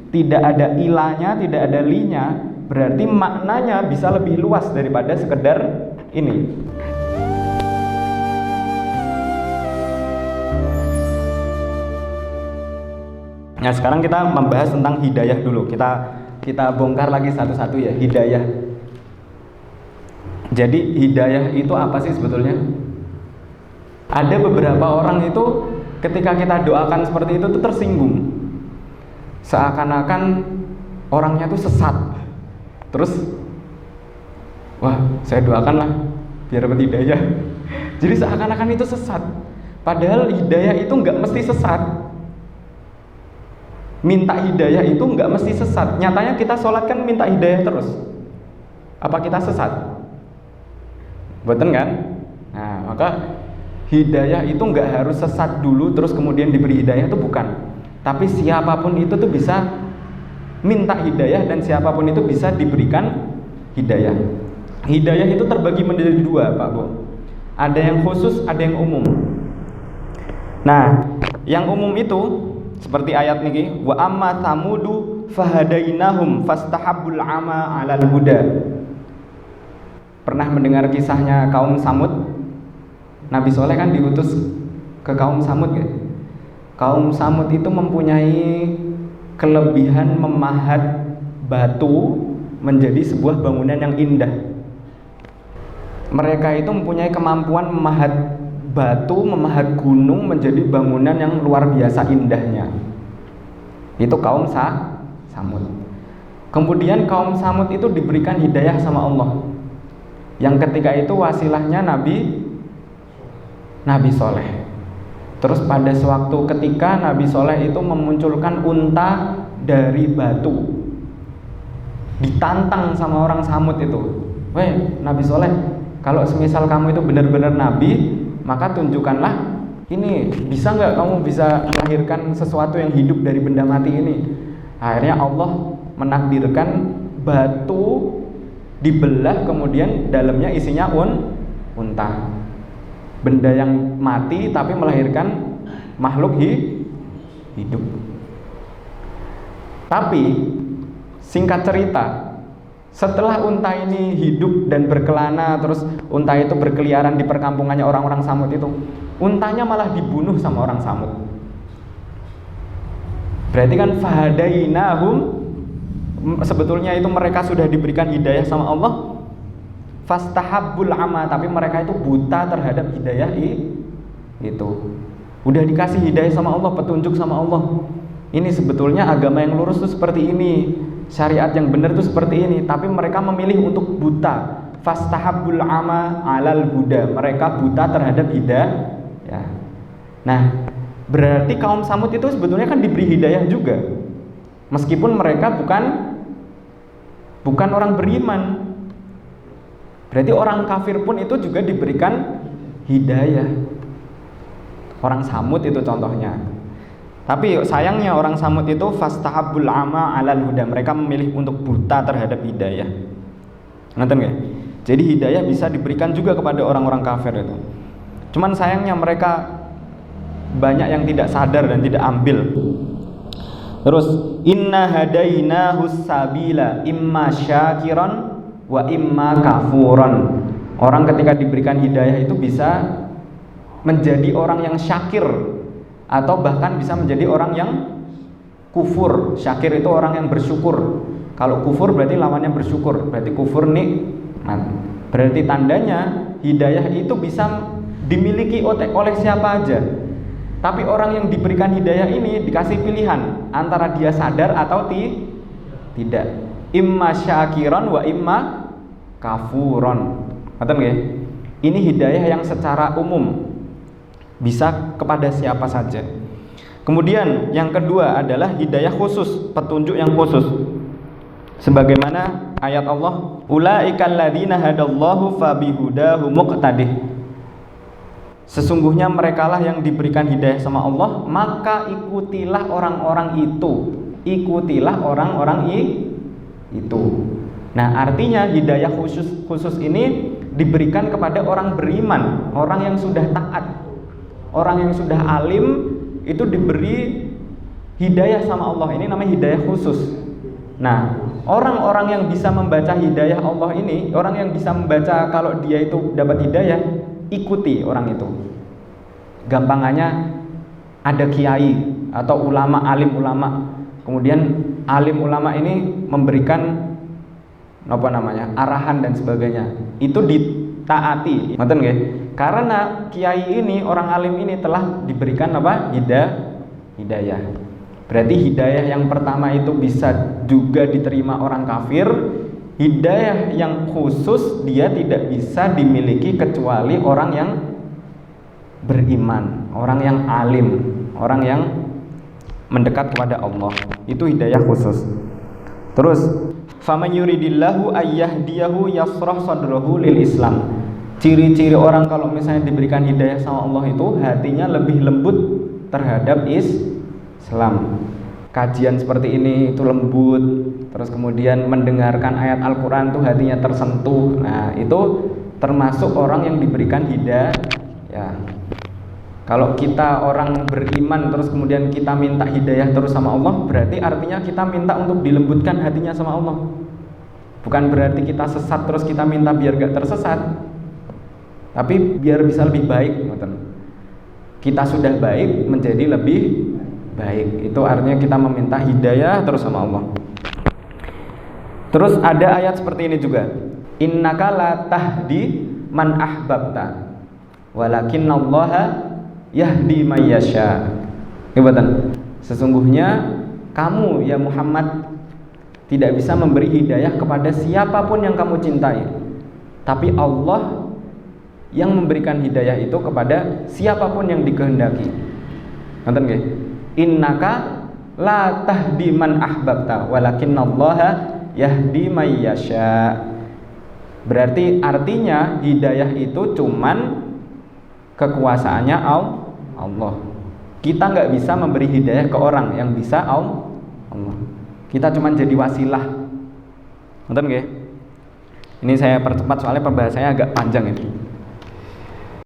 tidak ada ilanya, tidak ada linya, berarti maknanya bisa lebih luas daripada sekedar ini. Nah, sekarang kita membahas tentang hidayah dulu. Kita bongkar lagi satu-satu ya, hidayah. Jadi hidayah itu apa sih sebetulnya? Ada beberapa orang itu ketika kita doakan seperti itu tuh tersinggung. Seakan-akan orangnya tuh sesat. Terus wah, saya doakanlah biar dapat hidayah. Jadi seakan-akan itu sesat. Padahal hidayah itu nggak mesti sesat. Minta hidayah itu nggak mesti sesat. Nyatanya kita sholat kan minta hidayah terus. Apa kita sesat? Betul kan? Nah, maka hidayah itu nggak harus sesat dulu terus kemudian diberi hidayah, itu bukan. Tapi siapapun itu tuh bisa minta hidayah dan siapapun itu bisa diberikan hidayah. Hidayah itu terbagi menjadi dua, Pak Bu. Ada yang khusus, ada yang umum. Nah, yang umum itu seperti ayat niki, wa amma samudu fahadainahum fastahabbul ama 'alal huda. Pernah mendengar kisahnya kaum Samud? Nabi Soleh kan diutus ke kaum Samud ya. Kaum Samud itu mempunyai kelebihan memahat batu menjadi sebuah bangunan yang indah. Mereka itu mempunyai kemampuan memahat batu, memahat gunung menjadi bangunan yang luar biasa indahnya. Itu kaum Samud. Kemudian kaum Samud itu diberikan hidayah sama Allah, yang ketika itu wasilahnya Nabi Soleh. Terus pada suatu ketika Nabi Soleh itu memunculkan unta dari batu, ditantang sama orang Samud itu. Weh Nabi Soleh, kalau semisal kamu itu benar-benar Nabi, maka tunjukkanlah ini, bisa nggak kamu bisa melahirkan sesuatu yang hidup dari benda mati ini. Akhirnya Allah menakdirkan batu dibelah, kemudian dalamnya isinya unta, benda yang mati tapi melahirkan makhluk hidup. Tapi singkat cerita, setelah unta ini hidup dan berkelana, terus unta itu berkeliaran di perkampungannya orang-orang Samud itu, untanya malah dibunuh sama orang Samud. Berarti kan fahadainahum, sebetulnya itu mereka sudah diberikan hidayah sama Allah, fastahabbul ama, tapi mereka itu buta terhadap hidayah itu. Udah dikasih hidayah sama Allah, petunjuk sama Allah. Ini sebetulnya agama yang lurus tuh seperti ini, syariat yang benar tuh seperti ini, tapi mereka memilih untuk buta. Fastahabbul ama 'alal huda, mereka buta terhadap hidayah ya. Nah, berarti kaum Samud itu sebetulnya kan diberi hidayah juga, meskipun mereka bukan orang beriman. Berarti orang kafir pun itu juga diberikan hidayah. Orang Samud itu contohnya. Tapi sayangnya orang Samud itu fastahabbul ama 'alal huda, mereka memilih untuk buta terhadap hidayah. Ngerti nggak? Jadi hidayah bisa diberikan juga kepada orang-orang kafir itu. Cuman sayangnya mereka banyak yang tidak sadar dan tidak ambil. Terus inna hadainahus sabila imma syakiran wa imma kafuran. Orang ketika diberikan hidayah itu bisa menjadi orang yang syakir atau bahkan bisa menjadi orang yang kufur. Syakir itu orang yang bersyukur. Kalau kufur berarti lawannya bersyukur. Berarti kufur nikmat. Berarti tandanya hidayah itu bisa dimiliki oleh siapa aja. Tapi orang yang diberikan hidayah ini dikasih pilihan antara dia sadar atau tidak. Imma syakiran wa imma kafuron. Ngerti nggih? Ini hidayah yang secara umum, bisa kepada siapa saja. Kemudian yang kedua adalah hidayah khusus, petunjuk yang khusus. Sebagaimana ayat Allah, ulaikal ladzina hadallahu fabihudahu muqtadih. Sesungguhnya merekalah yang diberikan hidayah sama Allah, maka ikutilah orang-orang itu. Ikutilah orang-orang itu. Nah, artinya hidayah khusus ini diberikan kepada orang beriman, orang yang sudah taat. Orang yang sudah alim itu diberi hidayah sama Allah ini namanya hidayah khusus. Nah, orang-orang yang bisa membaca hidayah Allah ini, orang yang bisa membaca kalau dia itu dapat hidayah, ikuti orang itu. Gampangannya ada kiai atau ulama, alim ulama. Kemudian alim ulama ini memberikan arahan dan sebagainya. Itu ditaati. Ngoten nggih? Karena kiai ini, orang alim ini telah diberikan hidayah. Berarti hidayah yang pertama itu bisa juga diterima orang kafir. Hidayah yang khusus dia tidak bisa dimiliki kecuali orang yang beriman, orang yang alim, orang yang mendekat kepada Allah. Itu hidayah khusus. Terus faman yuridillahu ayyahdiyahu yasrah sadrahu lil Islam. Ciri-ciri orang kalau misalnya diberikan hidayah sama Allah itu hatinya lebih lembut terhadap Islam. Kajian seperti ini itu lembut, terus kemudian mendengarkan ayat Al-Quran tuh hatinya tersentuh. Nah, itu termasuk orang yang diberikan hidayah. Ya. Kalau kita orang beriman terus kemudian kita minta hidayah terus sama Allah, berarti artinya kita minta untuk dilembutkan hatinya sama Allah. Bukan berarti kita sesat terus kita minta biar gak tersesat, tapi biar bisa lebih baik. Kita sudah baik menjadi lebih baik. Itu artinya kita meminta hidayah terus sama Allah. Terus ada ayat seperti ini juga. Innaka la tahdi man ahbabta walakinnallaha yahdi may yasha. Sesungguhnya kamu ya Muhammad tidak bisa memberi hidayah kepada siapapun yang kamu cintai, tapi Allah yang memberikan hidayah itu kepada siapapun yang dikehendaki. Nonton nggih? Innaka la tahdi man ahbabta walakinnallaha yahdi may yasha. Berarti artinya hidayah itu cuman kekuasaannya Allah. Kita nggak bisa memberi hidayah ke orang, yang bisa Allah. Kita cuman jadi wasilah. Nonton nggih? Ini saya percepat soalnya pembahasannya agak panjang ini.